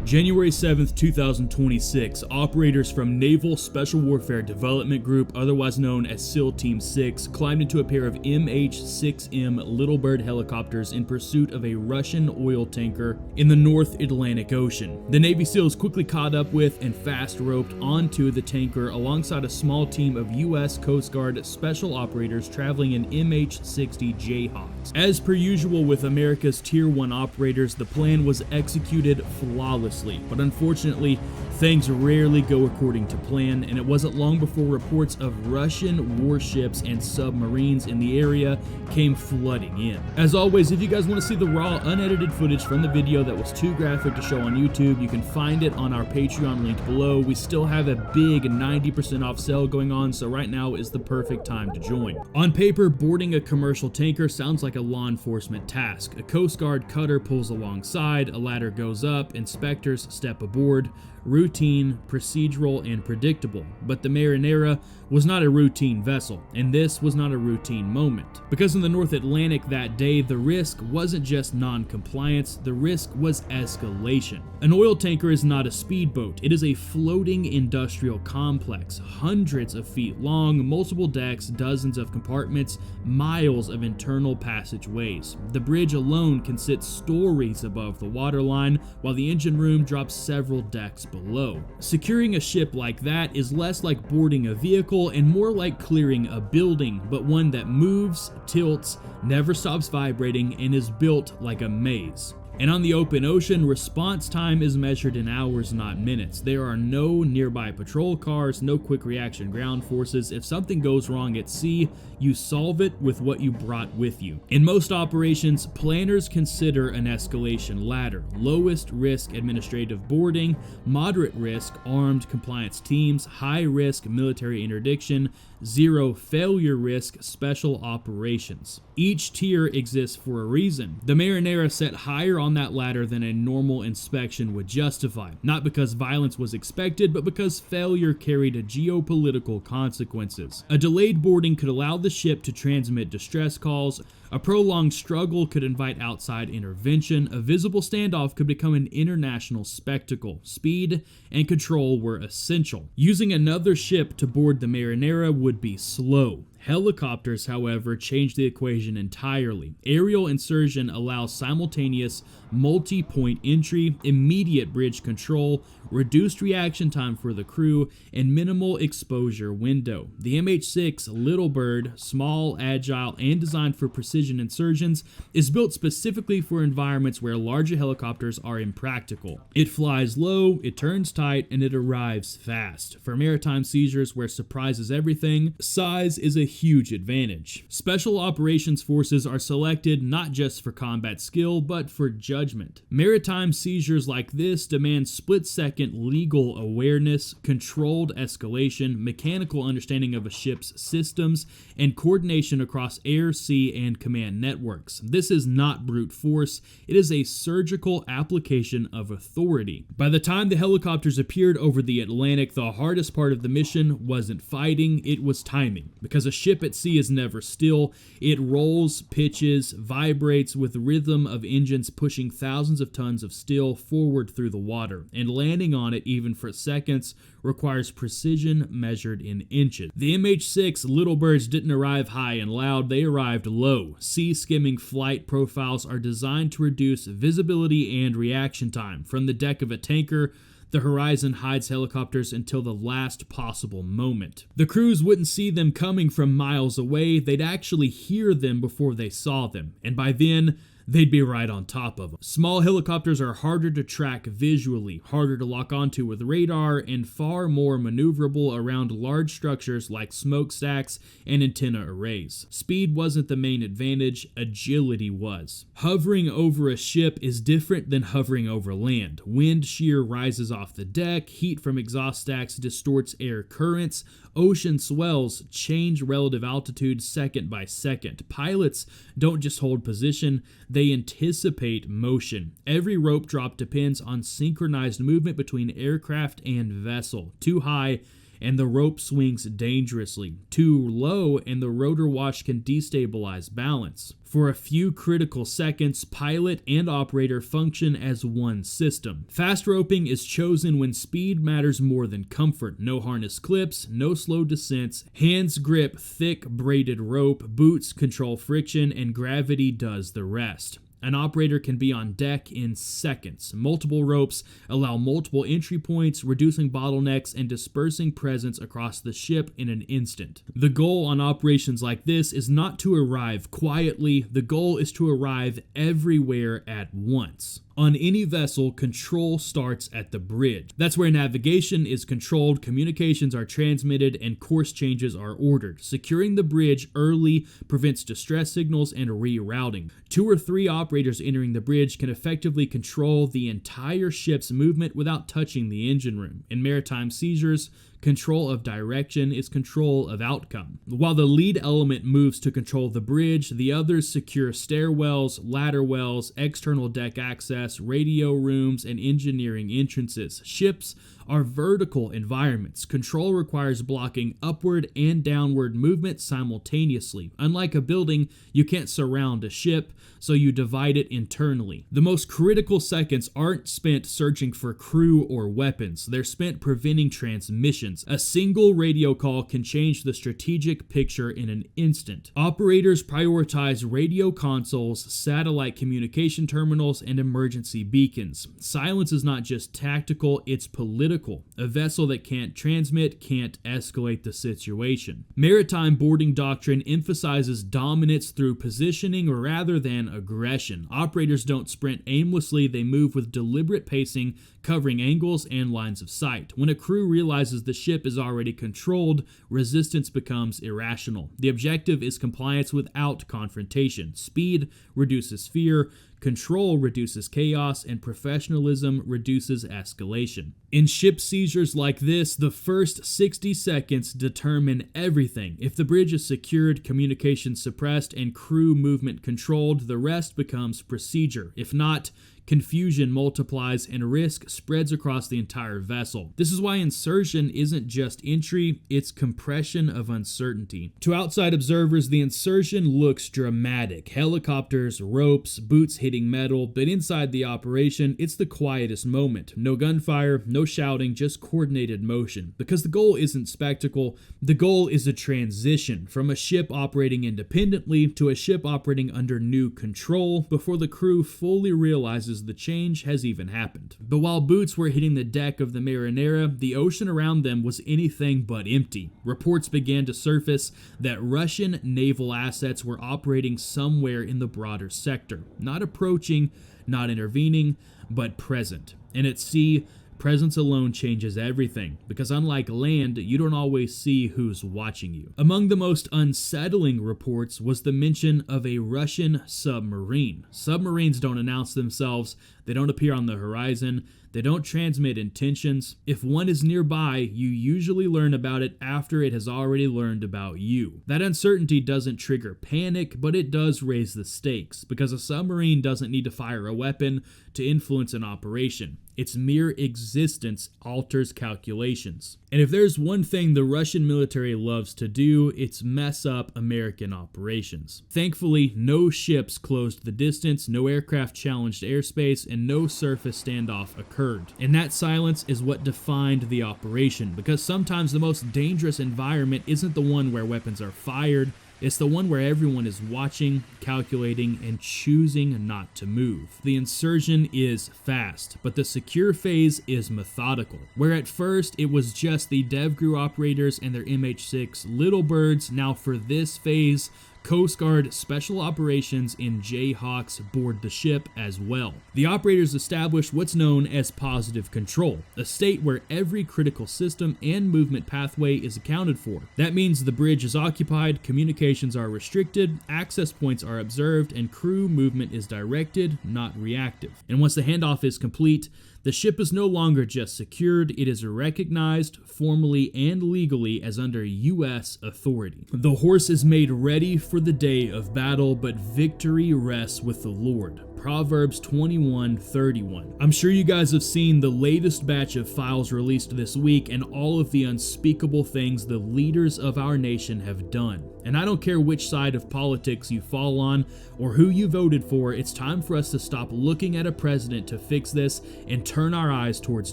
January 7th, 2026, operators from Naval Special Warfare Development Group, otherwise known as SEAL Team 6, climbed into a pair of MH-6M Little Bird helicopters in pursuit of a Russian oil tanker in the North Atlantic Ocean. The Navy SEALs quickly caught up with and fast-roped onto the tanker alongside a small team of U.S. Coast Guard special operators traveling in MH-60 Jayhawks. As per usual with America's Tier 1 operators, the plan was executed flawlessly. But unfortunately, things rarely go according to plan, and it wasn't long before reports of Russian warships and submarines in the area came flooding in. As always, if you guys want to see the raw, unedited footage from the video that was too graphic to show on YouTube, you can find it on our Patreon link below. We still have a big 90% off sale going on, so right now is the perfect time to join. On paper, boarding a commercial tanker sounds like a law enforcement task. A Coast Guard cutter pulls alongside, a ladder goes up, inspectors step aboard. Routine, procedural, and predictable. But the Marinera was not a routine vessel, and this was not a routine moment. Because in the North Atlantic that day, the risk wasn't just non-compliance, the risk was escalation. An oil tanker is not a speedboat, it is a floating industrial complex, hundreds of feet long, multiple decks, dozens of compartments, miles of internal passageways. The bridge alone can sit stories above the waterline, while the engine room drops several decks below. Securing a ship like that is less like boarding a vehicle and more like clearing a building, but one that moves, tilts, never stops vibrating, and is built like a maze. And on the open ocean, response time is measured in hours, not minutes. There are no nearby patrol cars, no quick reaction ground forces. If something goes wrong at sea, you solve it with what you brought with you. In most operations, planners consider an escalation ladder: lowest risk administrative boarding, moderate risk armed compliance teams, high risk military interdiction, zero failure risk special operations. Each tier exists for a reason. The Marinera set higher on that ladder than a normal inspection would justify, not because violence was expected, but because failure carried geopolitical consequences. A delayed boarding could allow the ship to transmit distress calls, a prolonged struggle could invite outside intervention, a visible standoff could become an international spectacle. Speed and control were essential. Using another ship to board the Marinera would be slow. Helicopters, however, changed the equation entirely. Aerial insertion allows simultaneous multi-point entry, immediate bridge control, reduced reaction time for the crew, and minimal exposure window. The MH-6 Little Bird, small, agile, and designed for precision insertions, is built specifically for environments where larger helicopters are impractical. It flies low, it turns tight, and it arrives fast. For maritime seizures where surprise is everything, size is a huge advantage. Special operations forces are selected not just for combat skill, but for judgment. Maritime seizures like this demand split-second legal awareness, controlled escalation, mechanical understanding of a ship's systems, and coordination across air, sea, and command networks. This is not brute force, it is a surgical application of authority. By the time the helicopters appeared over the Atlantic, the hardest part of the mission wasn't fighting, it was timing. Because a ship at sea is never still, it rolls, pitches, vibrates with the rhythm of engines pushing thousands of tons of steel forward through the water, and landing on it even for seconds requires precision measured in inches. The MH-6 Little Birds didn't arrive high and loud, they arrived low. Sea-skimming flight profiles are designed to reduce visibility and reaction time. From the deck of a tanker, the horizon hides helicopters until the last possible moment. The crews wouldn't see them coming from miles away, they'd actually hear them before they saw them, and by then, they'd be right on top of them. Small helicopters are harder to track visually, harder to lock onto with radar, and far more maneuverable around large structures like smokestacks and antenna arrays. Speed wasn't the main advantage, agility was. Hovering over a ship is different than hovering over land. Wind shear rises off the deck, heat from exhaust stacks distorts air currents, ocean swells change relative altitude second by second. Pilots don't just hold position, they anticipate motion. Every rope drop depends on synchronized movement between aircraft and vessel. Too high and the rope swings dangerously. Too low, and the rotor wash can destabilize balance. For a few critical seconds, pilot and operator function as one system. Fast roping is chosen when speed matters more than comfort. No harness clips, no slow descents, hands grip thick braided rope, boots control friction, and gravity does the rest. An operator can be on deck in seconds. Multiple ropes allow multiple entry points, reducing bottlenecks and dispersing presence across the ship in an instant. The goal on operations like this is not to arrive quietly. The goal is to arrive everywhere at once. On any vessel, control starts at the bridge. That's where navigation is controlled, communications are transmitted, and course changes are ordered. Securing the bridge early prevents distress signals and rerouting. 2 or 3 operators entering the bridge can effectively control the entire ship's movement without touching the engine room. In maritime seizures, control of direction is control of outcome. While the lead element moves to control the bridge, the others secure stairwells, ladder wells, external deck access, radio rooms, and engineering entrances. Ships are vertical environments. Control requires blocking upward and downward movement simultaneously. Unlike a building, you can't surround a ship, so you divide it internally. The most critical seconds aren't spent searching for crew or weapons. They're spent preventing transmissions. A single radio call can change the strategic picture in an instant. Operators prioritize radio consoles, satellite communication terminals, and emergency beacons. Silence is not just tactical, it's political. A vessel that can't transmit can't escalate the situation. Maritime boarding doctrine emphasizes dominance through positioning rather than aggression. Operators don't sprint aimlessly, they move with deliberate pacing, covering angles and lines of sight. When a crew realizes the ship is already controlled, resistance becomes irrational. The objective is compliance without confrontation. Speed reduces fear, control reduces chaos, and professionalism reduces escalation. In ship seizures like this, the first 60 seconds determine everything. If the bridge is secured, communication suppressed, and crew movement controlled, the rest becomes procedure. If not, confusion multiplies and risk spreads across the entire vessel. This is why insertion isn't just entry, it's compression of uncertainty. To outside observers, the insertion looks dramatic. Helicopters, ropes, boots hitting metal, but inside the operation, it's the quietest moment. No gunfire, no shouting, just coordinated motion. Because the goal isn't spectacle, the goal is a transition from a ship operating independently to a ship operating under new control before the crew fully realizes the change has even happened. But while boots were hitting the deck of the Marinera, the ocean around them was anything but empty. Reports began to surface that Russian naval assets were operating somewhere in the broader sector. Not approaching, not intervening, but present. And at sea, presence alone changes everything, because unlike land, you don't always see who's watching you. Among the most unsettling reports was the mention of a Russian submarine. Submarines don't announce themselves, they don't appear on the horizon, they don't transmit intentions. If one is nearby, you usually learn about it after it has already learned about you. That uncertainty doesn't trigger panic, but it does raise the stakes, because a submarine doesn't need to fire a weapon to influence an operation. Its mere existence alters calculations. And if there's one thing the Russian military loves to do, it's mess up American operations. Thankfully, no ships closed the distance, no aircraft challenged airspace, and no surface standoff occurred. And that silence is what defined the operation, because sometimes the most dangerous environment isn't the one where weapons are fired, it's the one where everyone is watching, calculating, and choosing not to move. The insertion is fast, but the secure phase is methodical. Where at first it was just the DevGru operators and their MH6 Little Birds, now for this phase, Coast Guard Special Operations and Jayhawks board the ship as well. The operators establish what's known as positive control, a state where every critical system and movement pathway is accounted for. That means the bridge is occupied, communications are restricted, access points are observed, and crew movement is directed, not reactive. And once the handoff is complete, The ship is no longer just secured, it is recognized formally and legally as under U.S. authority. The horse is made ready for the day of battle, but victory rests with the Lord. Proverbs 21:31. I'm sure you guys have seen the latest batch of files released this week and all of the unspeakable things the leaders of our nation have done. And I don't care which side of politics you fall on or who you voted for, it's time for us to stop looking at a president to fix this and turn our eyes towards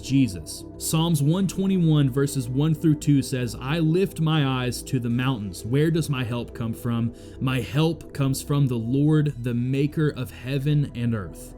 Jesus. Psalms 121 verses 1 through 2 says, I lift my eyes to the mountains. Where does my help come from? My help comes from the Lord, the maker of heaven and earth.